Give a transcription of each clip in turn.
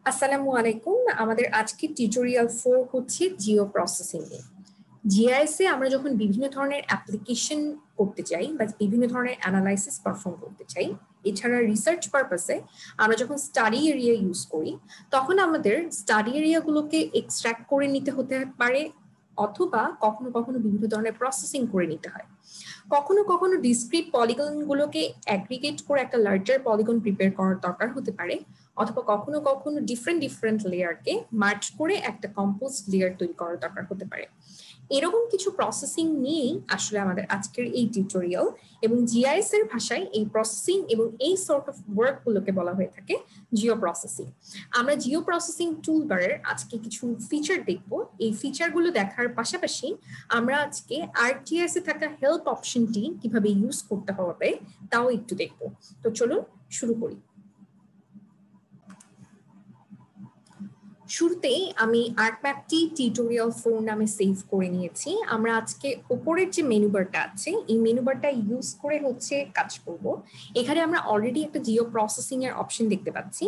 আসসালামু আলাইকুম। আমাদের আজকে টিউটোরিয়াল 4 হচ্ছে জিও প্রসেসিং এ। জিআইএস এ আমরা যখন বিভিন্ন ধরনের অ্যাপ্লিকেশন করতে চাই বা বিভিন্ন ধরনের অ্যানালাইসিস পারফর্ম করতে চাই, এছাড়া রিসার্চ পারপাসে আমরা যখন স্টাডি এরিয়া ইউজ করি, তখন আমাদের স্টাডি এরিয়াগুলোকে এক্সট্রাক্ট করে নিতে হতে পারে, অথবা কখনো কখনো বিভিন্ন ধরনের প্রসেসিং করে নিতে হয়। কখনো কখনো ডিসক্রিট পলিগন গুলোকে অ্যাগ্রিগেট করে একটা লার্জার পলিগন প্রিপেয়ার করার দরকার হতে পারে, অথবা কখনো কখনো ডিফারেন্ট লেয়ারকে মার্জ করে একটা কম্পোস্ট লেয়ার তৈরি করার দরকার হতে পারে। এরকম কিছু প্রসেসিং নিয়েই আসলে আমাদের আজকের এই টিউটোরিয়াল, এবং জিআইএস এর ভাষায় এই প্রসেসিং এবং এই সর্ট অফ ওয়ার্ক গুলোকে বলা হয়ে থাকে জিও প্রসেসিং। আমরা জিও প্রসেসিং টুলবারের আজকে কিছু ফিচার দেখব। এই ফিচারগুলো দেখার পাশাপাশি আমরা আজকে আরটিএস এ থাকা হেল্প অপশনটি কিভাবে ইউজ করতে হবে তাও একটু দেখব। তো চলুন শুরু করি। শুরুতেই আমি আর্টম্যাপটি টিউটোরিয়াল 4 নামে সেভ করে নিয়েছি। আমরা আজকে উপরের যে মেনু বারটা আছে, এই মেনু বারটা ইউজ করে হচ্ছে কাজ করব। এখানে আমরা অলরেডি একটা জিও প্রসেসিং এর অপশন দেখতে পাচ্ছি।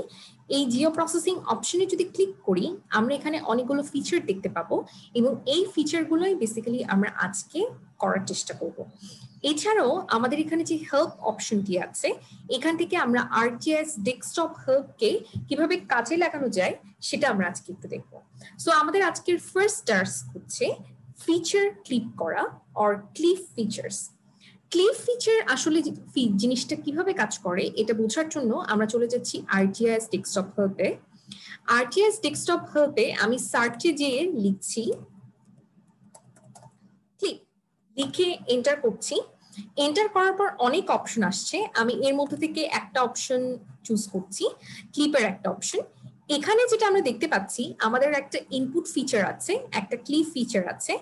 এই জিও প্রসেসিং অপশনে যদি ক্লিক করি, আমরা এখানে অনেকগুলো ফিচার দেখতে পাবো, এবং এই ফিচারগুলোই বেসিক্যালি আমরা আজকে করার চেষ্টা করব। এছাড়াও আমাদের এখানে যে হেল্প অপশনটি আছে, এখান থেকে আমরা আরটিএস ডেস্কটপ হেল্পকে কিভাবে কাজে লাগানো যায় সেটা আমরা আজকে একটু দেখবো। সো আমাদের আজকের ফার্স্ট টাস্ক হচ্ছে ফিচার ক্লিক করা or clip features. Clip feature আসলে জিনিসটা কিভাবে কাজ করে এটা বোঝার জন্য আমরা চলে যাচ্ছি আরটিএস ডেস্কটপ হেল্পে। আরটিএস ডেস্কটপ হেল্পে আমি সার্চে যেয়ে লিখছি ক্লিপ, লিখে এন্টার করছি। এন্টার করার পর অনেক অপশন আসছে, আমি এর মধ্যে থেকে একটা অপশন চুজ করছি, ক্লিপের একটা অপশন। এখানে যেটা আমরা দেখতে পাচ্ছি, আমাদের একটা ইনপুট ফিচার আছে, একটা ক্লিপ ফিচার আছে।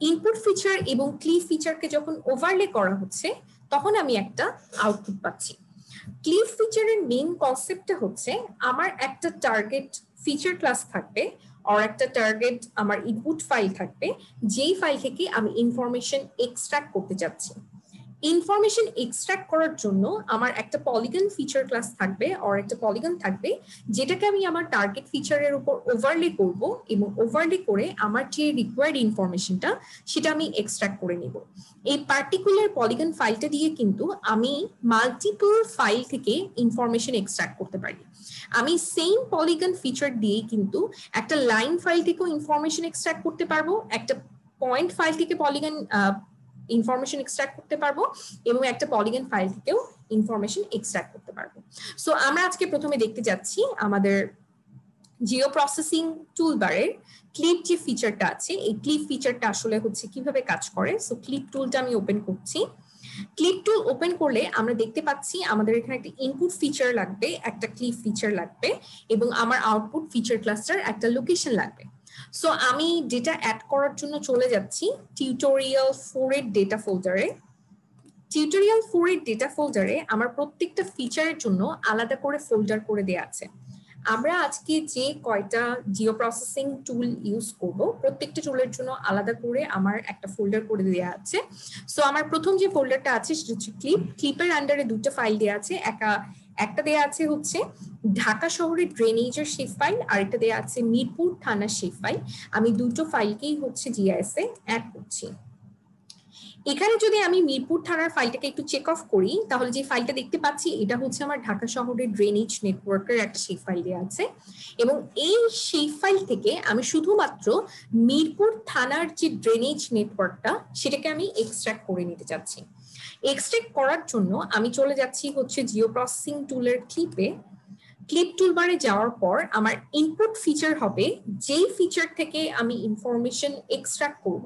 ইনপুট ফিচার এবং ক্লিপ ফিচারকে যখন ওভারলে করা হচ্ছে, তখন আমি একটা আউটপুট পাচ্ছি। ক্লিপ ফিচারের মেইন কনসেপ্টটা হচ্ছে, আমার একটা টার্গেট ফিচার ক্লাস থাকবে, আর একটা টার্গেট আমার ইনপুট ফাইল থাকবে, যেই ফাইল থেকে আমি ইনফরমেশন এক্সট্রাক্ট করতে যাচ্ছি। ইনফরমেশন এক্সট্রাক্ট করার জন্য আমার একটা পলিগন ফিচার ক্লাস থাকবে, আর একটা পলিগন থাকবে যেটাকে আমি আমার টার্গেট ফিচারের উপর ওভারলে করব, এবং ওভারলে করে আমার যে রিকোয়ার্ড ইনফরমেশনটা সেটা আমি এক্সট্রাক্ট করে নিব। এই পার্টিকুলার পলিগন ফাইলটা দিয়ে কিন্তু আমি মাল্টিপল ফাইল থেকে ইনফরমেশন এক্সট্রাক্ট করতে পারি। আমি সেম পলিগন ফিচার দিয়ে কিন্তু একটা লাইন ফাইল থেকেও ইনফরমেশন এক্সট্রাক্ট করতে পারবো, একটা পয়েন্ট ফাইল থেকে পলিগন ইনফরমেশন এক্সট্রাক্ট করতে পারবো, এবং একটা পলিগন ফাইল থেকেও ইনফরমেশন এক্সট্রাক্ট করতে পারবো। সো আমরা আজকে প্রথমে দেখতে যাচ্ছি আমাদের জিও প্রসেসিং টুলবারের ক্লিপ যে ফিচারটা আছে, এই ক্লিপ ফিচারটা আসলে হচ্ছে কিভাবে কাজ করে। সো ক্লিপ টুলটা আমি ওপেন করছি। ক্লিপ টুল ওপেন করলে আমরা দেখতে পাচ্ছি আমাদের এখানে একটা ইনপুট ফিচার লাগবে, একটা ক্লিপ ফিচার লাগবে, এবং আমার আউটপুট ফিচার ক্লাস্টার একটা লোকেশন লাগবে। সো আমি ডেটা অ্যাড করার জন্য চলে যাচ্ছি টিউটোরিয়াল 4 এর ডেটা ফোল্ডারে। টিউটোরিয়াল 4 এর ডেটা ফোল্ডারে আমার প্রত্যেকটা ফিচারের জন্য আলাদা করে ফোল্ডার করে দেওয়া আছে। আমরা আজকে যে কয়টা জিও প্রসেসিং টুল ইউজ করব, প্রত্যেকটা টুলের জন্য আলাদা করে আমার একটা ফোল্ডার করে দেওয়া আছে। সো আমার প্রথম যে ফোল্ডারটা আছে সেটা হচ্ছে ক্লিপ। ক্লিপের আন্ডারে দুটো ফাইল দেওয়া আছে, একটা দেওয়া আছে হচ্ছে ঢাকা শহরের ড্রেনেজের শেপ ফাইল, আর একটা দেওয়া আছে মিরপুর থানার শেপ ফাইল। আমি দুটো ফাইলকেই হচ্ছে জিআইএস এ অ্যাড করছি। এখানে যদি আমি মিরপুর থানার ফাইলটাকে একটু চেক অফ করি, তাহলে যে ফাইলটা দেখতে পাচ্ছি এটা হচ্ছে আমার ঢাকা শহরের ড্রেনেজ নেটওয়ার্কের একটা শেপ ফাইল দেওয়া আছে, এবং এই শেপ ফাইল থেকে আমি শুধুমাত্র মিরপুর থানার যে ড্রেনেজ নেটওয়ার্কটা সেটাকে আমি এক্সট্রাক্ট করে নিতে চাচ্ছি। এক্সট্রাক্ট করার জন্য আমি চলে যাচ্ছি হচ্ছে জিও প্রসেসিং টুলের ক্লিপে। ক্লিপ টুলবারে যাওয়ার পর আমার ইনপুট ফিচার হবে যেই ফিচার থেকে আমি ইনফরমেশন এক্সট্রাক্ট করব।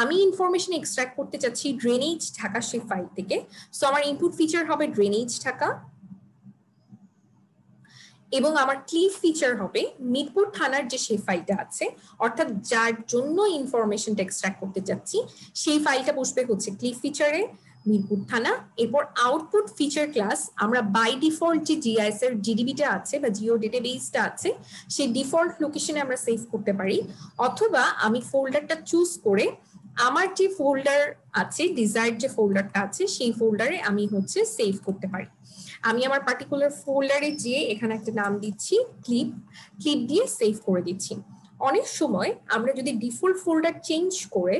আমি ইনফরমেশন এক্সট্রাক্ট করতে চাচ্ছি ড্রেনেজ ঢাকা সেই ফাইল থেকে। সো আমার ইনপুট ফিচার হবে ড্রেনেজ ঢাকা, এবং আমার ক্লিপ ফিচার হবে মিরপুর থানার যে সেই ফাইলটা আছে, অর্থাৎ যার জন্য ইনফরমেশনটা এক্সট্রাক্ট করতে চাচ্ছি সেই ফাইলটা বসবে হচ্ছে ক্লিপ ফিচারে মিরপুর থানা। এরপর আউটপুট ফিচার ক্লাস আমরা বাই ডিফল্ট যে জিআইএস এর জিডিবিটা আছে বা জিও ডেটাবেসটা আছে সেই ডিফল্ট লোকেশনে আমরা সেভ করতে পারি, অথবা আমি ফোল্ডারটা চুজ করে আমার যে ফোল্ডার আছে ডিজায়ার্ড যে ফোল্ডারটা আছে সেই ফোল্ডারে আমি হচ্ছে সেভ করতে পারি। আমি আমার পার্টিকুলার ফোল্ডারে যে এখানে একটা নাম দিচ্ছি ক্লিপ দিয়ে সেভ করে দিচ্ছি। অনেক সময় আমরা যদি ডিফল্ট ফোল্ডার চেঞ্জ করে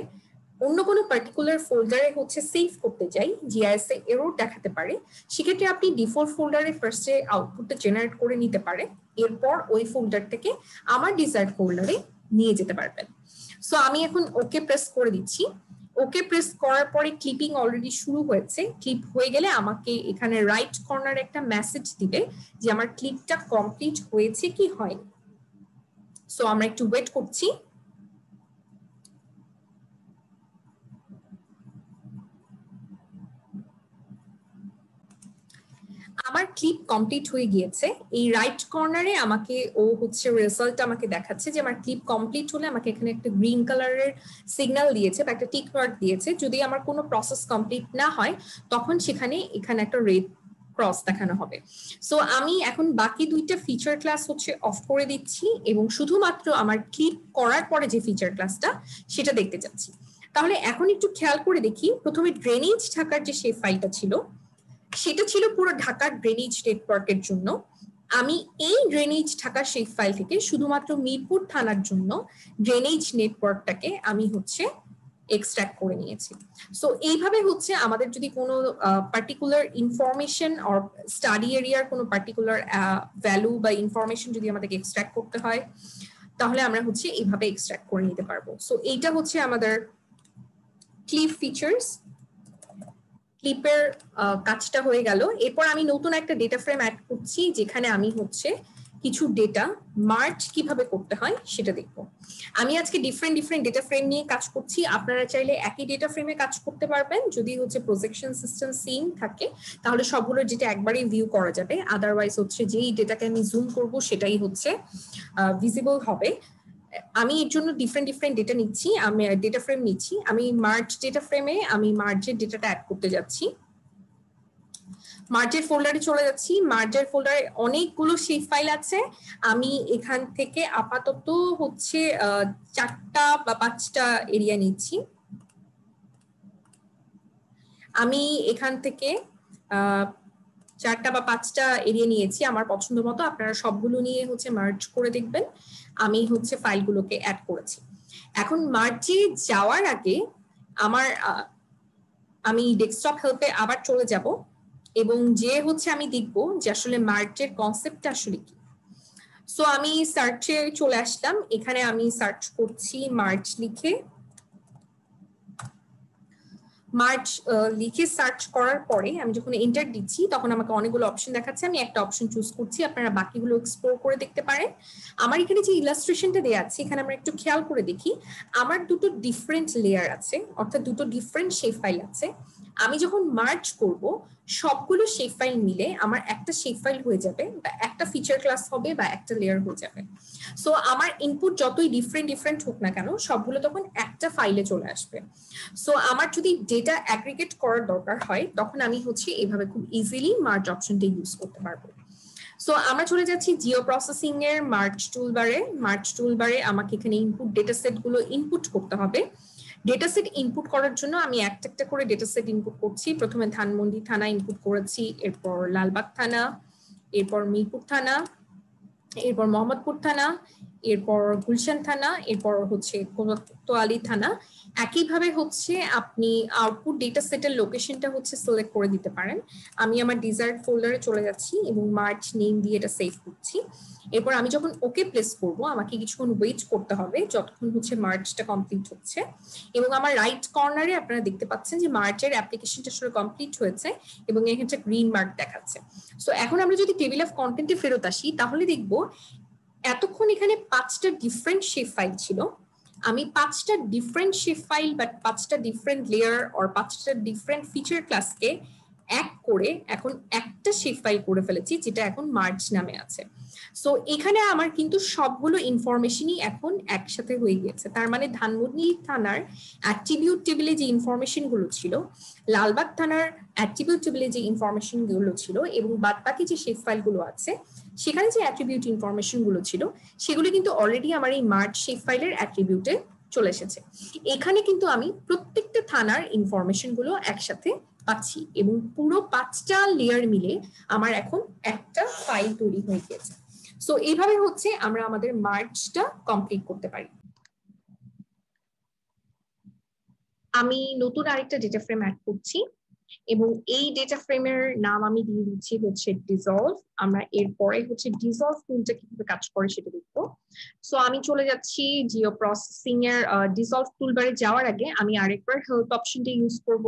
অন্য কোনো পার্টিকুলার ফোল্ডারে হচ্ছে সেভ করতে যাই, জিআইএস এ এরর দেখাতে পারে। সেক্ষেত্রে আপনি ডিফল্ট ফোল্ডারে ফার্স্টে আউটপুটটা জেনারেট করে নিতে পারে, এরপর ওই ফোল্ডার থেকে আমার ডিজায়ার্ড ফোল্ডারে নিয়ে যেতে পারবেন। সো আমি এখন ওকে প্রেস করে দিচ্ছি। ওকে প্রেস করার পরে ক্লিপিং অলরেডি শুরু হয়েছে। ক্লিপ হয়ে গেলে আমাকে এখানে রাইট কর্নারে একটা মেসেজ দিবে যে আমার ক্লিপটা কমপ্লিট হয়েছে কি হয়নি। সো আমরা একটু ওয়েট করছি। আমার ক্লিপ কমপ্লিট হয়ে গিয়েছে। এই রাইট কর্নারে আমাকে ও হচ্ছে রেজাল্ট আমাকে দেখাচ্ছে যে আমার ক্লিপ কমপ্লিট হলে আমাকে এখানে একটা গ্রিন কালারের সিগন্যাল দিয়েছে বা একটা টিক মার্ক দিয়েছে। যদি আমার কোনো প্রসেস কমপ্লিট না হয় তখন এখানে একটা রেড ক্রস দেখানো হবে। সো আমি এখন বাকি দুইটা ফিচার ক্লাস হচ্ছে অফ করে দিচ্ছি এবং শুধুমাত্র আমার ক্লিপ করার পরে যে ফিচার ক্লাসটা সেটা দেখতে যাচ্ছি। তাহলে এখন একটু খেয়াল করে দেখি, প্রথমে ড্রেনেজ ঢাকার যে সেই ফাইলটা ছিল সেটা ছিল পুরো ঢাকার ড্রেনেজ নেটওয়ার্কের জন্য। আমি এই ড্রেনেজ ঢাকার সেই ফাইল থেকে শুধুমাত্র মিরপুর থানার জন্য ড্রেনেজ নেটওয়ার্কটাকে আমি হচ্ছে এক্সট্রাক্ট করে নিয়েছি। সো এইভাবে হচ্ছে আমাদের যদি কোনো পার্টিকুলার ইনফরমেশন অর স্টাডি এরিয়ার কোনো পার্টিকুলার ভ্যালু বা ইনফরমেশন যদি আমাদেরকে এক্সট্রাক্ট করতে হয় তাহলে আমরা হচ্ছে এইভাবে এক্সট্রাক্ট করে নিতে পারবো। সো এইটা হচ্ছে আমাদের ক্লিপ ফিচার্স। ক্লিপের কাজটা হয়ে গেল। এরপর আমি নতুন একটা ডেটা ফ্রেম অ্যাড করছি যেখানে আমি হচ্ছে কিছু ডেটা মার্জ কিভাবে করতে হয় সেটা দেখবো। আমি আজকে ডিফারেন্ট ডেটা ফ্রেম নিয়ে কাজ করছি। আপনারা চাইলে একই ডেটা ফ্রেমে কাজ করতে পারবেন। যদি হচ্ছে প্রজেকশন সিস্টেম সেম থাকে তাহলে সবগুলো ডেটা একবারেই ভিউ করা যাবে, আদারওয়াইজ হচ্ছে যেই ডেটাকে আমি জুম করব সেটাই হচ্ছে ভিজিবল হবে। আমি এর জন্য ডিফারেন্ট ডেটা নিচ্ছি, আমি ডেটা ফ্রেম নিচ্ছি। আমি মার্জ ডেটা ফ্রেমে আমি মার্জের ডেটাটা অ্যাড করতে যাচ্ছি। মার্জের ফোল্ডারে চলে যাচ্ছি। মার্জের ফোল্ডারে অনেকগুলো শেপ ফাইল আছে। আমি এখান থেকে আপাতত হচ্ছে 4টা বা 5টা এরিয়া নিচ্ছি। আমি এখান থেকে 4টা বা 5টা এরিয়া নিয়েছি আমার পছন্দ মতো। আপনারা সবগুলো নিয়ে হচ্ছে মার্জ করে দেখবেন। আমি হচ্ছে ফাইলগুলোকে অ্যাড করেছি। এখন মার্জে যাওয়ার আগে আমি ডেস্কটপ হেল্পে আবার চলে যাব এবং যে হচ্ছে আমি দেখব যে আসলে মার্জের কনসেপ্টটা আসলে কি। সো আমি সার্চে চলে আসলাম। এখানে আমি সার্চ করছি মার্জ লিখে। মার্জ লিখে সার্চ করার পরে আমি যখন এন্টার দিচ্ছি তখন আমাকে অনেকগুলো অপশন দেখাচ্ছে। আমি একটা অপশন চুজ করছি, আপনারা বাকিগুলো এক্সপ্লোর করে দেখতে পারেন। আমার এখানে যে ইলাস্ট্রেশনটা দেওয়া আছে এখানে আমরা একটু খেয়াল করে দেখি, আমার দুটো ডিফারেন্ট লেয়ার আছে, অর্থাৎ দুটো ডিফারেন্ট শেপ ফাইল আছে। আমি যখন মার্জ করব সবগুলো শেপ ফাইল মিলে আমার একটা শেপ ফাইল হয়ে যাবে বা একটা ফিচার ক্লাস হবে বা একটা লেয়ার হয়ে যাবে। সো আমার ইনপুট যতই ডিফারেন্ট হোক না কেন সবগুলো তখন একটা ফাইলে চলে আসবে। সো আমার যদি ডেটা অ্যাগ্রিগেট করার দরকার হয় তখন আমি হচ্ছে এভাবে খুব ইজিলি মার্জ অপশনটা ইউজ করতে পারবো। সো আমরা চলে যাচ্ছি জিও প্রসেসিং এর মার্জ টুলবারে আমাকে এখানে ইনপুট ডেটা সেট গুলো ইনপুট করতে হবে। ডেটা সেট ইনপুট করার জন্য আমি একটা করে ডেটা সেট ইনপুট করছি। প্রথমে ধানমন্ডি থানা ইনপুট করেছি, এরপর লালবাগ থানা, এরপর মিরপুর থানা, এরপর মোহাম্মদপুর থানা, এরপর গুলশান থানা, এরপর হচ্ছে কোতোয়ালি থানা। একইভাবে হচ্ছে আপনি আউটপুট ডেটা সেটের লোকেশনটা হচ্ছে সিলেক্ট করে দিতে পারেন। আমি আমার ডিজায়ার্ড ফোল্ডারে চলে যাচ্ছি এবং মার্জ নেম দিয়ে এটা সেভ করছি। এরপর আমি যখন ওকে প্লেস করব আমাকে কিছুক্ষণ ওয়েট করতে হবে যতক্ষণ হচ্ছে মার্জটা কমপ্লিট হচ্ছে। এবং আমার রাইট কর্নারে আপনারা দেখতে পাচ্ছেন যে মার্জের অ্যাপ্লিকেশনটা আসলে কমপ্লিট হয়েছে এবং এখানে একটা গ্রিন মার্ক দেখাচ্ছে। সো এখন আমরা যদি টেবিল অফ কন্টেন্টে ফেরত আসি তাহলে দেখবো এতক্ষণ এখানে 5টা ডিফারেন্ট শেপ ফাইল ছিল। আমি 5টা ডিফারেন্ট শেপ ফাইল বা 5টা ডিফারেন্ট লেয়ার আর 5টা ডিফারেন্ট ফিচার ক্লাসকে এক করে এখন একটা শেপ ফাইল করে ফেলেছি যেটা এখন মার্জ নামে আছে। সো এখানে আমার কিন্তু সবগুলো ইনফরমেশনই এখন একসাথে হয়ে গিয়েছে। তার মানে ধানমন্ডি থানার অ্যাট্রিবিউট টেবিলে যে ইনফরমেশন গুলো ছিল, লালবাগ থানার অ্যাট্রিবিউট টেবিলে যে ইনফরমেশন গুলো ছিল এবং বাদবাকি যে শেপ ফাইল গুলো আছে সেখানে যে অ্যাট্রিবিউট ইনফরমেশন গুলো ছিল সেগুলো কিন্তু অলরেডি আমার এই মার্জ শেপ ফাইলের অ্যাট্রিবিউটে চলে এসেছে। এখানে কিন্তু আমি প্রত্যেকটা থানার ইনফরমেশন গুলো একসাথে পাচ্ছি এবং পুরো 5টা লেয়ার মিলে আমার এখন একটা ফাইল তৈরি হয়ে গেছে। সো এইভাবে হচ্ছে আমরা আমাদের মার্জটা কমপ্লিট করতে পারি। আমি নতুন আরেকটা ডেটা ফ্রেম অ্যাড করছি এবং এই ডেটা ফ্রেমের নাম আমি দিয়ে দিচ্ছি হচ্ছে ডিসলভ। আমরা এরপরে হচ্ছে ডিসলভ টুলটা কিভাবে কাজ করে সেটা দেখবো। সো আমি চলে যাচ্ছি জিও প্রসেসিং এর ডিসলভ টুলবারে যাওয়ার আগে আমি আরেকবার হেল্প অপশনটা ইউজ করব।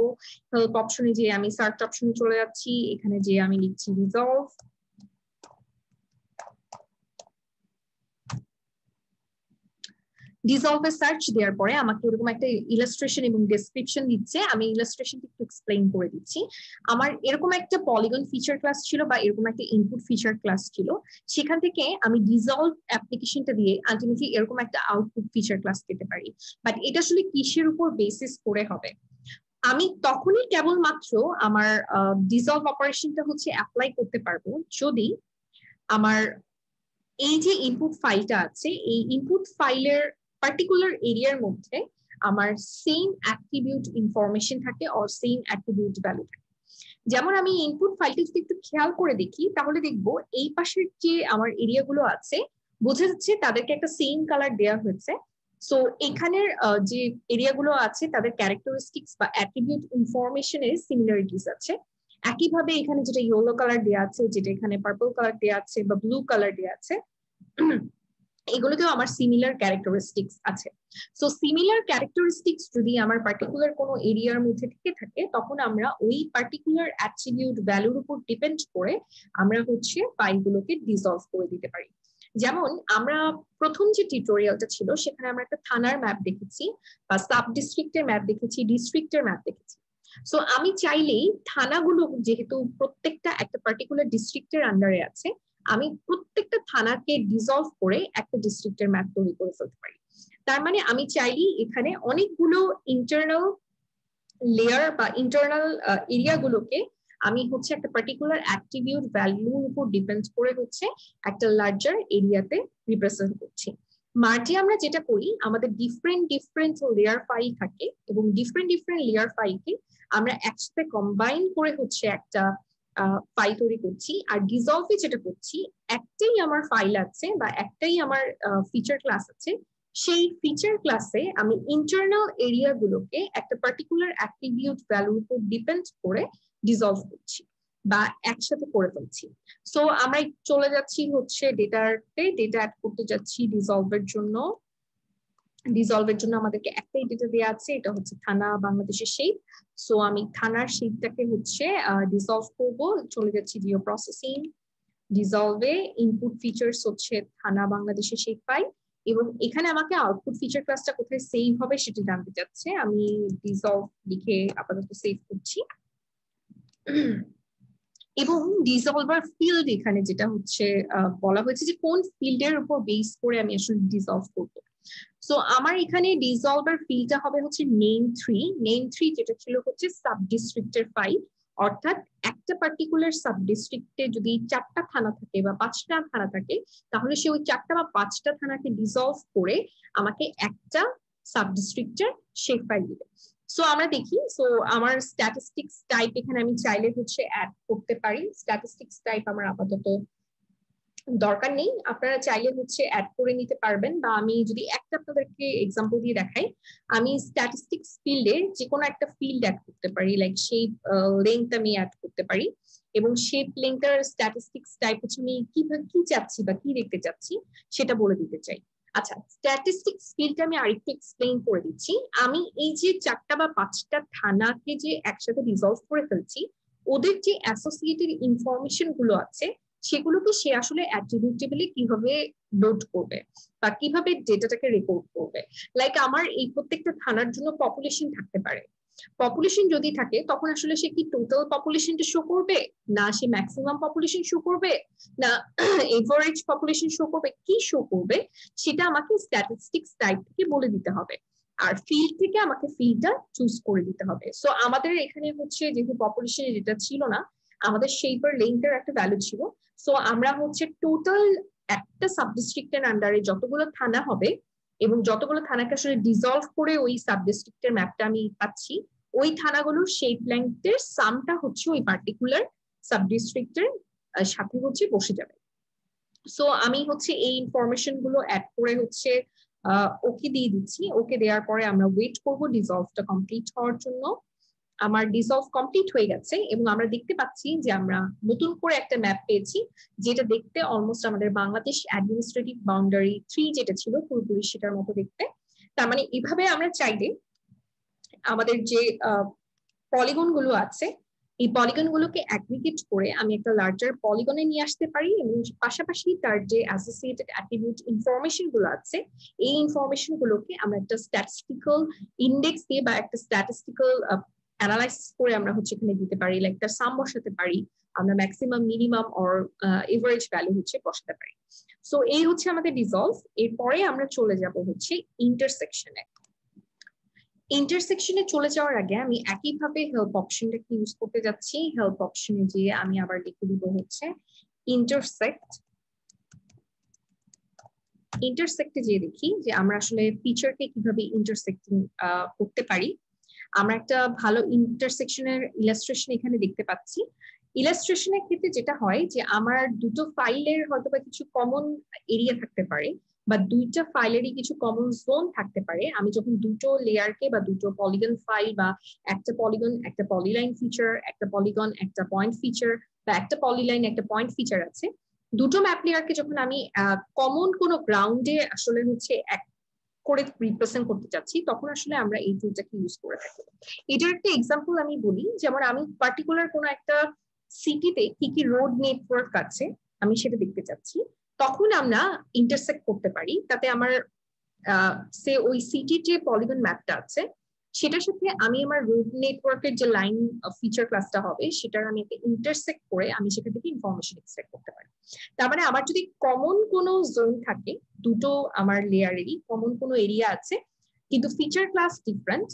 হেল্প অপশনে যে আমি সার্চ অপশনে চলে যাচ্ছি, এখানে যে আমি লিখছি ডিসলভ। ডিসলভে সার্চ দেওয়ার পরে আমাকে এরকম একটা ইলাস্ট্রেশন এবং ডেসক্রিপশন দিচ্ছে। আমি ইলাস্ট্রেশনটা একটু এক্সপ্লেইন করে দিচ্ছি। আমার এরকম একটা পলিগন ফিচার ক্লাস ছিল বা এরকম একটা ইনপুট ফিচার ক্লাস ছিল, সেখান থেকে আমি ডিসলভ অ্যাপ্লিকেশনটা দিয়ে আলটিমেটলি এরকম একটা আউটপুট ফিচার ক্লাস পেতে পারি। বাট এটা আসলে কিসের উপর বেসিস করে হবে? আমি তখনই কেবলমাত্র আমার ডিসলভ অপারেশনটা হচ্ছে অ্যাপ্লাই করতে পারবো যদি আমার এই যে ইনপুট ফাইলটা আছে, এই ইনপুট ফাইলের পার্টিকুলার এরিয়ার মধ্যে আমার সেম অ্যাট্রিবিউট ইনফরমেশন থাকে অর সেম অ্যাট্রিবিউট ভ্যালু থাকে। যেমন আমি ইনপুট ফাইলটা যদি একটু খেয়াল করে দেখি তাহলে দেখবো এই পাশের যে আমার এরিয়াগুলো আছে বোঝা যাচ্ছে তাদেরকে একটা সেম কালার দেওয়া হয়েছে। সো এখানের যে এরিয়াগুলো আছে তাদের ক্যারেক্টারিস্টিক্স বা অ্যাট্রিবিউট ইনফরমেশনের সিমিলারিটিস আছে। একইভাবে এখানে যেটা ইয়েলো কালার দেওয়া আছে, যেটা এখানে পার্পল কালার দেওয়া আছে বা ব্লু কালার দেওয়া আছে, এগুলোতেও আমার সিমিলার ক্যারেক্টারিস্টিক্স আছে। সো সিমিলার ক্যারেক্টারিস্টিক্স যদি আমার পার্টিকুলার কোনো এরিয়ার মধ্যে থেকে থাকে তখন আমরা ওই পার্টিকুলার অ্যাট্রিবিউট ভ্যালুর উপর ডিপেন্ড করে আমরা হচ্ছে ফাইলগুলোকে ডিসলভ করে দিতে পারি। যেমন আমরা প্রথম যে টিউটোরিয়ালটা ছিল সেখানে আমরা একটা থানার ম্যাপ দেখেছি বা সাব ডিস্ট্রিক্টের ম্যাপ দেখেছি, ডিস্ট্রিক্টের ম্যাপ দেখেছি। সো আমি চাইলেই থানাগুলো যেহেতু প্রত্যেকটা একটা পার্টিকুলার ডিস্ট্রিক্টের আন্ডারে আছে, আমি প্রত্যেকটা থানাকে ডিসলভ করে একটা ডিস্ট্রিক্টের ম্যাপ তৈরি করে ফেলতে পারি। তার মানে আমি চাইলেই এখানে অনেকগুলো ইন্টারনাল লেয়ার বা ইন্টারনাল এরিয়াগুলোকে আমি হচ্ছে একটা পার্টিকুলার অ্যাট্রিবিউট ভ্যালুর উপর ডিপেন্ড করে হচ্ছে একটা লার্জার এরিয়াতে রিপ্রেজেন্ট করছি। মার্জে আমরা যেটা করি, আমাদের ডিফারেন্ট ডিফারেন্ট লেয়ার ফাইল থাকে এবং ডিফারেন্ট ডিফারেন্ট লেয়ার ফাইলকে আমরা একসাথে কম্বাইন করে হচ্ছে একটা ফাইল তৈরি করছি। আর ডিসলভে যেটা করছি, একটাই আমার ফাইল আছে বা একটাই আমার ফিচার ক্লাস আছে, সেই ফিচার ক্লাসে আমি ইন্টারনাল এরিয়া গুলোকে একটা পার্টিকুলার অ্যাট্রিবিউট ভ্যালুর উপর ডিপেন্ড করে ডিসলভ করছি বা একসাথে করে ফেলছি। সো আমরা চলে যাচ্ছি হচ্ছে ডেটাতে, ডেটা অ্যাড করতে যাচ্ছি ডিসলভের জন্য। ডিসলভের জন্য আমাদেরকে একটাই ডেটা দেওয়া আছে, এটা হচ্ছে থানা বাংলাদেশের শেপ। সো আমি থানার শেপটাকে হচ্ছে ডিসলভ করব। চলে যাচ্ছি জিও প্রসেসিং, ডিসলভে ইনপুট ফিচার্স হচ্ছে থানা বাংলাদেশের শেপ ফাইল এবং এখানে আমাকে আউটপুট ফিচার ক্লাসটা কোথায় সেভ হবে সেটা জানতে চাচ্ছে। আমি ডিসলভ লিখে আপাতত সেভ করছি এবং ডিসলভার ফিল্ড এখানে যেটা হচ্ছে বলা হয়েছে যে কোন ফিল্ডের উপর বেস করে আমি আসলে ডিসলভ করবো। সো আমার এখানে ডিসলভার ফিল্ডটা হবে হচ্ছে নেম 3 যেটা ছিল হচ্ছে সাব ডিস্ট্রিক্টের ফাইল। অর্থাৎ একটা পার্টিকুলার সাব ডিস্ট্রিক্টে যদি 4টা থানা থাকে বা 5টা থানা থাকে তাহলে সে ওই 4টা বা 5টা থানাকে ডিসলভ করে আমাকে একটা সাব ডিস্ট্রিক্টের শেপ ফাইল দিবে। সো আমরা দেখি, সো আমার স্ট্যাটিস্টিক্স টাইপ এখানে আমি চাইলে হচ্ছে অ্যাড করতে পারি। স্ট্যাটিস্টিক্স টাইপ আমার আপাতত দরকার নেই, আপনারা চাইলে হচ্ছে অ্যাড করে নিতে পারবেন। বা আমি যদি একটা আপনাদেরকে এক্সাম্পল দিয়ে দেখাই, আমি স্ট্যাটিস্টিক্স ফিল্ডে যে কোনো একটা ফিল্ড অ্যাড করতে পারি, লাইক শেপ লেংথ আমি অ্যাড করতে পারি এবং শেপ লেংথের স্ট্যাটিস্টিক্স টাইপ হচ্ছে আমি কিভাবে কি চাচ্ছি বা কি দেখতে চাচ্ছি সেটা বলে দিতে চাই। আচ্ছা, স্ট্যাটিস্টিক্স ফিল্ডটা আমি আরেকটু এক্সপ্লেইন করে দিচ্ছি। আমি এই যে 4টা বা 5টা থানাকে যে একসাথে রিজলভ করে ফেলছি, ওদের যে অ্যাসোসিয়েটেড ইনফরমেশন গুলো আছে সেগুলোকে সে আসলে অ্যাট্রিবিউটেবলি কিভাবে লোড করবে বা কিভাবে ডেটাটাকে রেকর্ড করবে। লাইক আমার এই প্রত্যেকটা থানার জন্য পপুলেশন থাকতে পারে। পপুলেশন যদি থাকে তখন আসলে সে কি টোটাল পপুলেশনটা শো করবে, না সে ম্যাক্সিমাম পপুলেশন শো করবে, না এভারেজ পপুলেশন শো করবে, কি শো করবে সেটা আমাকে স্ট্যাটিস্টিক্স টাইপ থেকে বলে দিতে হবে। আর ফিল্ড থেকে আমাকে ফিল্ডটা চুজ করে দিতে হবে। সো আমাদের এখানে হচ্ছে যেহেতু পপুলেশন যেটা ছিল না, আমাদের শেপার লেংথের একটা ভ্যালু ছিল। সো আমরা হচ্ছে টোটাল একটা সাব ডিস্ট্রিক্টের আন্ডারে যতগুলো থানা হবে এবং যতগুলো থানাকে আসলে ডিসলভ করে ওই সাব ডিস্ট্রিক্টের ম্যাপটা আমি পাচ্ছি, ওই থানাগুলোর শেপ লেংথের সামটা হচ্ছে ওই পার্টিকুলার সাব ডিস্ট্রিক্টের সাথে হচ্ছে বসে যাবে। সো আমি হচ্ছে এই ইনফরমেশন গুলো অ্যাড করে হচ্ছে ওকে দিয়ে দিচ্ছি। ওকে দেওয়ার পরে আমরা ওয়েট করবো ডিসলভটা কমপ্লিট হওয়ার জন্য। আমার ডিসলভ কমপ্লিট হয়ে গেছে এবং আমরা দেখতে পাচ্ছি যে আমরা নতুন করে একটা ম্যাপ পেয়েছি, যেটা দেখতে অলমোস্ট আমাদের বাংলাদেশ অ্যাডমিনিস্ট্রেটিভ বাউন্ডারি 3 যেটা ছিল পুরোপুরি সেটার মতো দেখতে। তার মানে এভাবে আমরা চাইলে আমাদের যে পলিগন গুলো আছে এই পলিগন গুলোকে অ্যাগ্রিগেট করে আমি একটা লার্জার পলিগনে নিয়ে আসতে পারি এবং পাশাপাশি তার যে অ্যাসোসিয়েটেড অ্যাট্রিবিউট ইনফরমেশন গুলো আছে এই ইনফরমেশন গুলোকে আমরা একটা স্ট্যাটিস্টিক্যাল ইন্ডেক্স দিয়ে বা একটা স্ট্যাটিস্টিক্যাল অ্যানালাইসিস করে আমরা হচ্ছে এখানে দিতে পারি, লাইক একটা সাম বসাতে পারি, আমরা maximum minimum or average value হচ্ছে বসাতে পারি। সো এই হচ্ছে আমাদের ডিসলভ। এরপরে আমরা চলে যাব হচ্ছে ইন্টারসেকশনে। ইন্টারসেকশনে চলে যাওয়ার আগে আমি একইভাবে হেল্প অপশনটাকে ইউজ করতে যাচ্ছি। হেল্প অপশনে গিয়ে আমি আবার লিখে দিব হচ্ছে ইন্টারসেক্ট। ইন্টারসেক্টে গিয়ে দেখি যে আমরা আসলে ফিচারকে কিভাবে ইন্টারসেক্টিং করতে পারি। আমরা একটা ভালো ইন্টারসেকশনের ইলাস্ট্রেশন এখানে দেখতে পাচ্ছি। ইলাস্ট্রেশনের ক্ষেত্রে যেটা হয় যে আমার দুটো ফাইলের হয়তো বা কিছু কমন এরিয়া থাকতে পারে বা দুইটা ফাইলেরই কিছু কমন জোন থাকতে পারে। আমি যখন দুটো লেয়ারকে বা দুটো পলিগন ফাইল বা একটা পলিগন একটা পলিলাইন ফিচার, একটা পলিগন একটা পয়েন্ট ফিচার বা একটা পলিলাইন একটা পয়েন্ট ফিচার আছে, দুটো ম্যাপ লেয়ারকে যখন আমি কমন কোনো গ্রাউন্ডে আসলে হচ্ছে এক করে রিপ্রেজেন্ট করতে চাচ্ছি তখন আসলে আমরা এই টুলটাকে ইউজ করে থাকি। এটার একটা এক্সাম্পল আমি বলি, যেমন আমি পার্টিকুলার কোনো একটা সিটিতে কি কি রোড নেটওয়ার্ক আছে আমি সেটা দেখতে চাচ্ছি, তখন আমরা ইন্টারসেক্ট করতে পারি। তাতে আমার সে ওই সিটির যে পলিগন ম্যাপটা আছে সেটার সাথে আমি আমার রোড নেটওয়ার্কের যে লাইন ফিচার ক্লাসটা হবে সেটার আমি একটা ইন্টারসেক্ট করে আমি সেটা থেকে ইনফরমেশন এক্সট্রাক্ট করতে পারি। তার মানে আমার যদি কমন কোনো জোন থাকে, দুটো আমার লেয়ারেরই কমন কোনো এরিয়া আছে কিন্তু ফিচার ক্লাস ডিফারেন্ট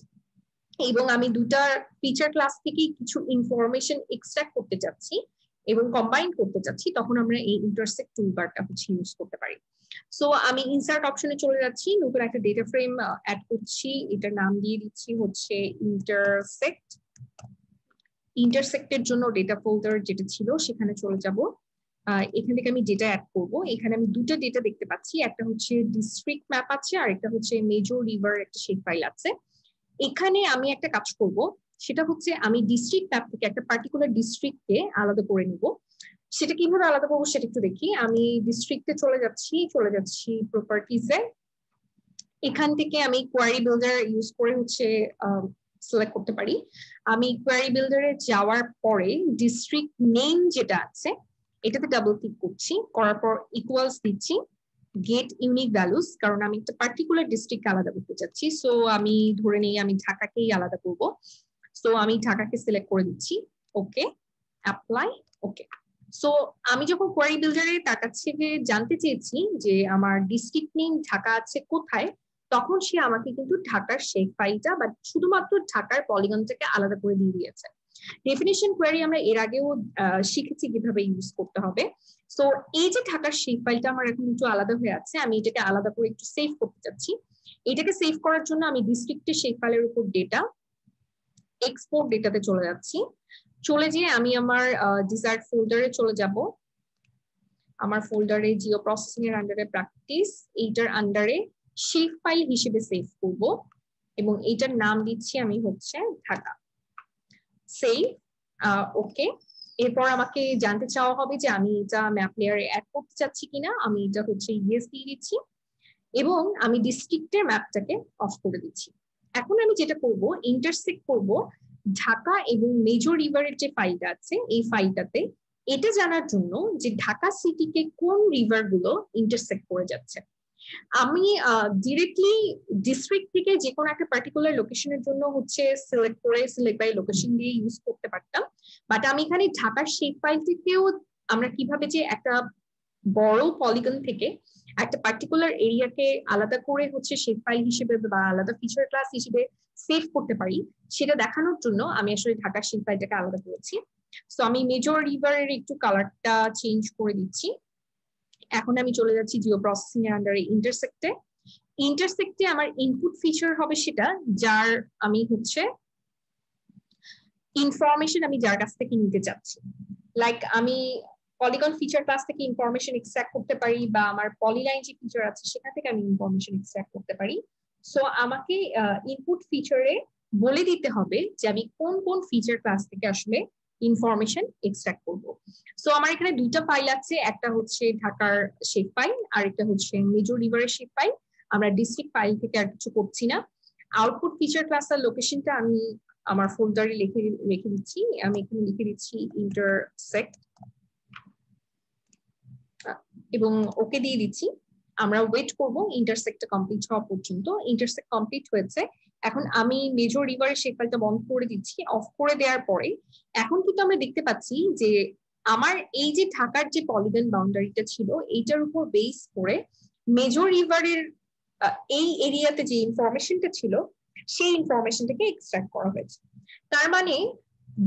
এবং আমি দুটা ফিচার ক্লাস থেকে কিছু ইনফরমেশন এক্সট্রাক্ট করতে চাচ্ছি এবং কম্বাইন করতে চাচ্ছি, তখন আমরা এই ইন্টারসেক্ট টুলবারটা হচ্ছে ইউজ করতে পারি। সো আমি ইনসার্ট অপশনে চলে যাচ্ছি, নতুন একটা ডেটা ফ্রেম অ্যাড করছি, এটার নাম দিয়ে দিচ্ছি হচ্ছে ইন্টারসেক্ট। ইন্টারসেক্টের জন্য ডেটা ফোল্ডার যেটা ছিল সেখানে চলে যাব। এখান থেকে আমি ডেটা অ্যাড করব। এখানে আমি দুটো ডেটা দেখতে পাচ্ছি, একটা হচ্ছে ডিস্ট্রিক্ট ম্যাপ আছে আর একটা হচ্ছে মেজর রিভার একটা শেপ ফাইল আছে। এখানে আমি একটা কাজ করব, সেটা হচ্ছে আমি ডিস্ট্রিক্ট ম্যাপ থেকে একটা পার্টিকুলার ডিস্ট্রিক্টকে আলাদা করে নিব। সেটা কিভাবে আলাদা করবো সেটা একটু দেখি। আমি ডিস্ট্রিক্টে চলে যাচ্ছি প্রপার্টিজে। এখান থেকে আমি কোয়ারি বিল্ডার ইউজ করে হচ্ছে সিলেক্ট করতে পারি। আমি কোয়ারি বিল্ডারে যাওয়ার পরে ডিস্ট্রিক্ট নেম যেটা আছে এটাতে ডাবল ক্লিক করছি, করার পর ইকুয়ালস দিচ্ছি গেট ইউনিক ভ্যালুস, কারণ আমি একটা পার্টিকুলার ডিস্ট্রিক্ট আলাদা করতে চাচ্ছি। সো আমি ধরে নিই আমি ঢাকাকেই আলাদা করব। সো আমি ঢাকাকে সিলেক্ট করে দিচ্ছি, ওকে অ্যাপ্লাই, ওকে। সো আমি যখন কোয়ারি বিল্ডারে তার কাছ থেকে জানতে চেয়েছি যে আমার ডিস্ট্রিক্ট নেম ঢাকা আছে কোথায়, তখন সে আমাকে কিন্তু ঢাকার শেপ ফাইলটা বা শুধুমাত্র ঢাকার পলিগনটাকে আলাদা করে দিয়ে দিয়েছে। ডেফিনিশন কোয়ারি আমরা এর আগেও শিখেছি কিভাবে ইউজ করতে হবে। সো এই যে ঢাকার শেপ ফাইলটা আমার এখন একটু আলাদা হয়ে আছে, আমি এটাকে আলাদা করে একটু সেভ করতে চাচ্ছি। এটাকে সেভ করার জন্য আমি ডিস্ট্রিক্টের শেপ ফাইলের উপর ডেটা এক্সপোর্ট ডেটাতে চলে যাচ্ছি। চলে যেয়ে আমি আমার ডিজায়ার্ড ফোল্ডারে চলে যাব। আমার ফোল্ডারে জিও প্রসেসিং এর আন্ডারে প্র্যাকটিস, এইটার আন্ডারে শেপ ফাইল হিসেবে সেভ করব এবং এইটার নাম দিচ্ছি আমি হচ্ছে ঢাকা। সেভ, ওকে। এরপর আমাকে জানতে চাওয়া হবে যে আমি এটা ম্যাপ লেয়ারে অ্যাড করতে চাচ্ছি কিনা, আমি এটা হচ্ছে ইয়েস দিয়ে দিচ্ছি এবং আমি ডিস্ট্রিক্টের ম্যাপটাকে অফ করে দিচ্ছি। এখন আমি যেটা করব, ইন্টারসেক্ট করব ঢাকা এবং মেজর রিভারের যে ফাইলটা আছে এই ফাইলটাতে, এটা জানার জন্য যে ঢাকা সিটিকে কোন রিভার গুলো ইন্টারসেক্ট করে যাচ্ছে। আমি ডিরেক্টলি ডিস্ট্রিক্ট থেকে যে কোনো একটা পার্টিকুলার লোকেশনের জন্য হচ্ছে সিলেক্ট বাই লোকেশন দিয়ে ইউজ করতে পারতাম, বাট আমি এখানে ঢাকার শেপ ফাইল থেকেও আমরা কিভাবে যে একটা বড় পলিগন থেকে একটা পার্টিকুলার এরিয়াকে আলাদা করে হচ্ছে শেপ ফাইল হিসেবে বা আলাদা ফিচার ক্লাস হিসেবে সেভ করতে পারি সেটা দেখানোর জন্য আমি আসলে ঢাকার শেপ ফাইলটাকে আলাদা করেছি। সো আমি মেজর রিভারের একটু কালারটা চেঞ্জ করে দিচ্ছি। এখন আমি চলে যাচ্ছি জিও প্রসেসিং এর আন্ডারে ইন্টারসেক্টে। ইন্টারসেক্টে আমার ইনপুট ফিচার হবে সেটা যার আমি হচ্ছে ইনফরমেশন আমি যার কাছ থেকে নিতে চাচ্ছি, লাইক আমি পলিগন ফিচার ক্লাস থেকে ইনফরমেশন এক্সট্রাক্ট করতে পারি, বা আমার পলিলাইন যে ফিচার আছে সেখান থেকে আমি ইনফরমেশন এক্সট্রাক্ট করতে পারি। সো আমাকে ইনপুট ফিচারে বলে দিতে হবে যে আমি কোন কোন ফিচার ক্লাস থেকে আসলে ইনফরমেশন এক্সট্রাক্ট করব। সো আমার এখানে দুইটা ফাইল আছে, একটা হচ্ছে ঢাকার শেপ ফাইল আর একটা হচ্ছে মেজর রিভারের শেপ ফাইল। আমরা ডিস্ট্রিক্ট ফাইল থেকে আর কিছু করছি না। আউটপুট ফিচার ক্লাসের লোকেশনটা আমি আমার ফোল্ডারে রেখে দিচ্ছি। আমি এখানে লিখে দিচ্ছি ইন্টারসেক্ট এবং ওকে দিয়ে দিচ্ছি। আমরা ওয়েট করব ইন্টারসেক্টটা কমপ্লিট হওয়া পর্যন্ত। ইন্টারসেক্ট কমপ্লিট হয়েছে, এখন আমি মেজর রিভারের শেপ ফাইলটা বন্ধ করে দিচ্ছি। অফ করে দেওয়ার পরে এখন কিন্তু আমরা দেখতে পাচ্ছি যে আমার এই যে ঢাকার যে পলিগন বাউন্ডারিটা ছিল এইটার উপর বেস করে মেজর রিভারের এই এরিয়াতে যে ইনফরমেশনটা ছিল সেই ইনফরমেশনটাকে এক্সট্রাক্ট করা হয়েছে। তার মানে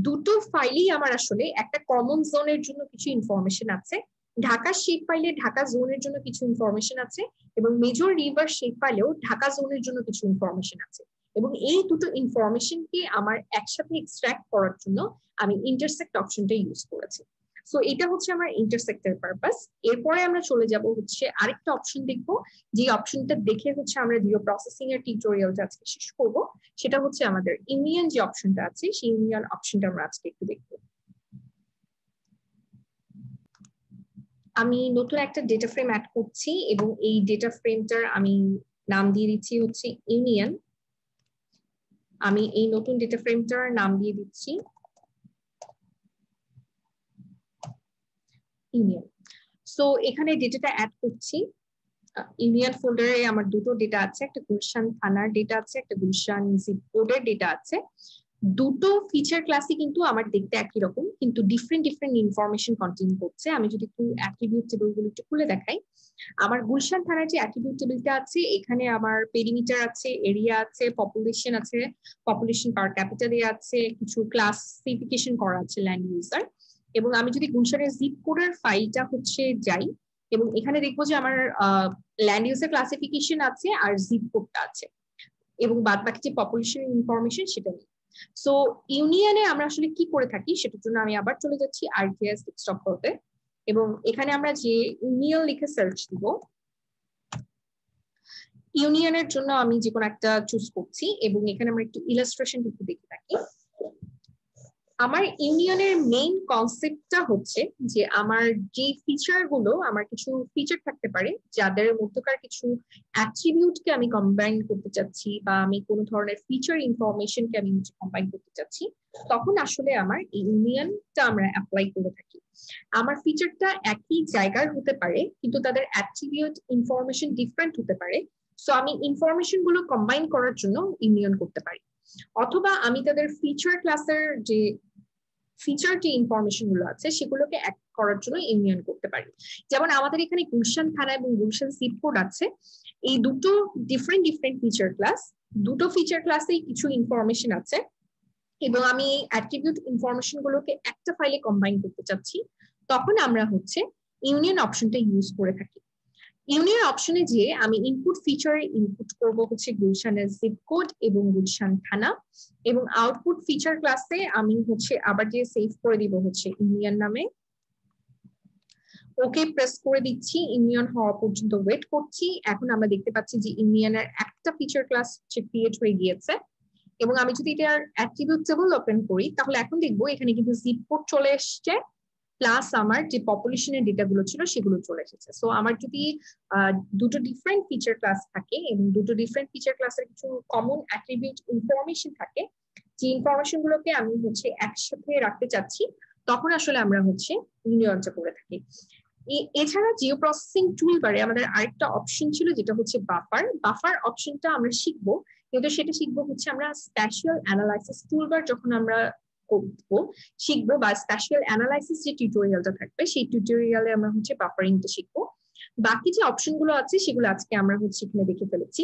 দুটো ফাইলেই আমার আসলে একটা কমন জোনের জন্য কিছু ইনফরমেশন আছে, ঢাকা শেপ ফাইলে ঢাকা জোনের জন্য কিছু ইনফরমেশন আছে, এবং মেজর রিভার শেপ ফাইলেও ঢাকা জোনের জন্য কিছু ইনফরমেশন আছে। এবং এই দুটো ইনফরমেশনকে আমার একসাথে এক্সট্রাক্ট করার জন্য আমি ইন্টারসেক্ট অপশনটা ইউজ করেছি। সো এটা হচ্ছে আমার ইন্টারসেক্টের পারপাস। এরপরে আমরা চলে যাব হচ্ছে আরেকটা অপশন দেখবো, যে অপশনটা দেখে হচ্ছে আমরা জিও প্রসেসিং এর টিউটোরিয়ালটা আজকে শেষ করব। সেটা হচ্ছে আমাদের ইউনিয়ন যে অপশনটা আছে, সেই ইউনিয়ন অপশনটা আমরা আজকে একটু দেখবো। আমি নতুন একটা ডেটা ফ্রেম অ্যাড করছি এবং এই ডেটা ফ্রেমটার আমি নাম দিয়ে দিচ্ছি হচ্ছে ইউনিয়ন। আমি এই নতুন ডেটা ফ্রেমটার নাম দিয়ে দিচ্ছি ইউনিয়ন। সো এখানে ডেটাটা অ্যাড করছি। ইউনিয়ন ফোল্ডারে আমার দুটো ডেটা আছে, একটা গুলশান থানার ডেটা আছে, একটা গুলশান জিপ কোডের ডেটা আছে। দুটো ফিচার ক্লাসই কিন্তু আমার দেখতে একই রকম, কিন্তু ডিফারেন্ট ডিফারেন্ট ইনফরমেশন কন্টেইন করছে। আমি যদি একটু অ্যাট্রিবিউট টেবিলগুলো একটু খুলে দেখাই, আমার গুলশান থানার যে অ্যাট্রিবিউট টেবিলটা আছে এখানে আমার পেরিমিটার আছে, এরিয়া আছে, পপুলেশন আছে, পপুলেশন পার ক্যাপিটালে আছে, কিছু ক্লাসিফিকেশন করা আছে ল্যান্ড ইউজার। এবং আমি যদি গুলশানের জিপ কোডের ফাইলটা হচ্ছে যাই, এবং এখানে দেখবো যে আমার ল্যান্ড ইউজার ক্লাসিফিকেশন আছে আর জিপ কোডটা আছে, এবং বাদ বাকি যে পপুলেশন ইনফরমেশন সেটা নেই। সো ইউনিয়নে আমরা আসলে কি করে থাকি সেটার জন্য আমি আবার চলে যাচ্ছি আরজিএস ডেস্কটপ করতে, এবং এখানে আমরা যে ইউনিয়ন লিখে সার্চ দিব, ইউনিয়নের জন্য আমি যে কোনো একটা চুজ করছি, এবং এখানে আমরা একটু ইলাস্ট্রেশন একটু দেখে থাকি। আমার ইউনিয়নের মেইন কনসেপ্টটা হচ্ছে যে আমার যে ফিচার গুলো, আমার কিছু ফিচার থাকতে পারে যাদের মধ্যকার কিছু অ্যাট্রিবিউটকে আমি কম্বাইন করতে চাচ্ছি, বা আমি কোনো ধরনের ফিচার ইনফরমেশনকে আমি কম্বাইন করতে চাচ্ছি, তখন আসলে আমার এই ইউনিয়নটা আমরা অ্যাপ্লাই করে থাকি। আমার ফিচারটা একই জায়গার হতে পারে কিন্তু তাদের অ্যাট্রিবিউট ইনফরমেশন ডিফারেন্ট হতে পারে। সো আমি ইনফরমেশন গুলো কম্বাইন করার জন্য ইউনিয়ন করতে পারি, অথবা আমি তাদের ফিচার ক্লাসের যে ফিচার যে ইনফরমেশন গুলো আছে সেগুলোকে অ্যাড করার জন্য ইউনিয়ন করতে পারি। যেমন আমাদের এখানে গুলশান থানা এবং গুলশান জিপ কোড আছে, এই দুটো ডিফারেন্ট ডিফারেন্ট ফিচার ক্লাস, দুটো ফিচার ক্লাসেই কিছু ইনফরমেশন আছে, এবং আমি এই অ্যাট্রিবিউট ইনফরমেশন গুলোকে একটা ফাইলে কম্বাইন করতে চাচ্ছি, তখন আমরা হচ্ছে ইউনিয়ন অপশনটা ইউজ করে থাকি। ইউনিয়ন অপশনে যে আমি ইনপুট ফিচারে ইনপুট করব হচ্ছে গুলশানের জিপ কোড এবং গুলশান থানা, এবং আউটপুট ফিচার ক্লাসে আমি হচ্ছে আবার যে সেভ করে দিব হচ্ছে ইউনিয়ন নামে। ওকে প্রেস করে দিচ্ছি, ইউনিয়ন হওয়া পর্যন্ত ওয়েট করছি। এখন আমরা দেখতে পাচ্ছি যে ইউনিয়নের একটা ফিচার ক্লাস ক্রিয়েট হয়ে গিয়েছে, এবং আমি যদি এটার অ্যাট্রিবিউট টেবল ওপেন করি তাহলে এখন দেখবো এখানে কিন্তু জিপ কোড চলে এসছে, প্লাস আমার যে পপুলেশনের ডেটা গুলো ছিল সেগুলো চলে এসেছে। সো আমার যদি দুটো ডিফারেন্ট ফিচার ক্লাস থাকে এবং দুটো ডিফারেন্ট ফিচার ক্লাসের কিছু কমন অ্যাট্রিবিউট ইনফরমেশন থাকে, যে ইনফরমেশন গুলোকে আমি হচ্ছে একসাথে রাখতে চাচ্ছি, তখন আসলে আমরা হচ্ছে ইউনিয়নটা করে থাকি। এছাড়া জিও প্রসেসিং টুলবারে আমাদের আরেকটা অপশন ছিল যেটা হচ্ছে বাফার। বাফার অপশনটা আমরা শিখবো, কিন্তু সেটা শিখবো হচ্ছে আমরা স্প্যাশাল অ্যানালাইসিস টুলবার যখন আমরা শিখবো, বা স্প্যাশাল অ্যানালাইসিস যে টিউটোরিয়ালটা থাকবে সেই টিউটোরিয়ালে আমরা হচ্ছে বাফারিংটা শিখবো। বাকি যে অপশন গুলো আছে সেগুলো আজকে আমরা হচ্ছে এখানে দেখে ফেলেছি।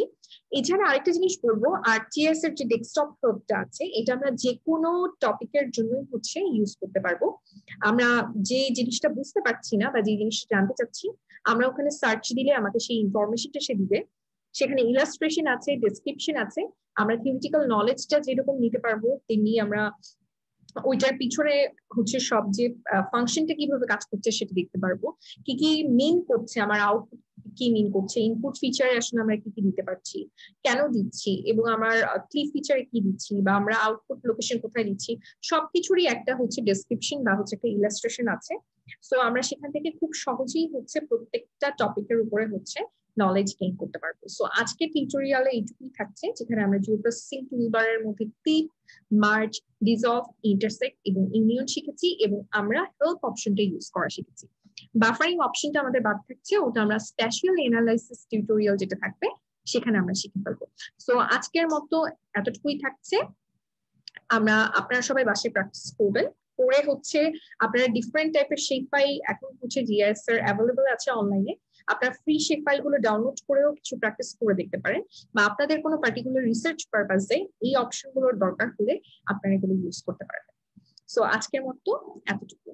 এছাড়া আরেকটা জিনিস বলবো, আরটিএস এর যে ডেস্কটপ হবটা আছে এটা আমরা যে কোনো টপিকের জন্য হচ্ছে ইউজ করতে পারবো। আমরা যে জিনিসটা বুঝতে পারছি না বা যে জিনিসটা জানতে চাচ্ছি, আমরা ওখানে সার্চ দিলে আমাকে সেই ইনফরমেশনটা সে দিবে। সেখানে ইলাস্ট্রেশন আছে, ডেসক্রিপশন আছে, আমরা থিওরিটিক্যাল নলেজটা যেরকম নিতে পারবো তেমনি আমরা ওইটার পিছনে হচ্ছে সব যে ফাংশনটা কিভাবে কাজ করছে সেটা দেখতে পারবো, কি কি মিন করছে, আমার আউটপুট কি মিন করছে, ইনপুট ফিচারে আসলে আমরা কি কি দিতে পারছি, কেন দিচ্ছি, এবং আমার ক্লিক ফিচারে কি দিচ্ছি, বা আমরা আউটপুট লোকেশন কোথায় দিচ্ছি, সবকিছুরই একটা হচ্ছে ডেসক্রিপশন বা হচ্ছে একটা ইলাস্ট্রেশন আছে। সো আমরা সেখান থেকে খুব সহজেই হচ্ছে প্রত্যেকটা টপিকের উপরে হচ্ছে নলেজ গেইন করতে পারবো। সো আজকে টিউটোরিয়ালে এইটুকুই থাকছে, যেখানে আমরা জিও প্রসেসিং টুলবারের মধ্যে ক্লিপ, মার্জ, ডিসলভ, ইন্টারসেক্ট এবং ইউনিয়ন শিখেছি, এবং আমরা হেল্প অপশনটা ইউজ করা শিখেছি। বাফারিং অপশনটা আমাদের বাদ থাকছে, ওটা আমরা স্প্যাশাল অ্যানালাইসিস টিউটোরিয়াল যেটা থাকবে সেখানে আমরা শিখে ফেলবো। সো আজকের মতো এতটুকুই থাকছে। আপনারা সবাই বাসায় প্র্যাকটিস করবেন, করে হচ্ছে আপনারা ডিফারেন্ট টাইপের শেপ ফাইল এখন হচ্ছে জিআইএস এর অ্যাভেলেবল আছে অনলাইনে, আপনারা ফ্রি শেপ ফাইলগুলো ডাউনলোড করেও কিছু প্র্যাকটিস করে দেখতে পারেন, বা আপনাদের কোনো পার্টিকুলার রিসার্চ পারপাসে এই অপশনগুলোর দরকার হলে আপনারা এগুলো ইউজ করতে পারবেন। সো আজকের মতো এতটুকু।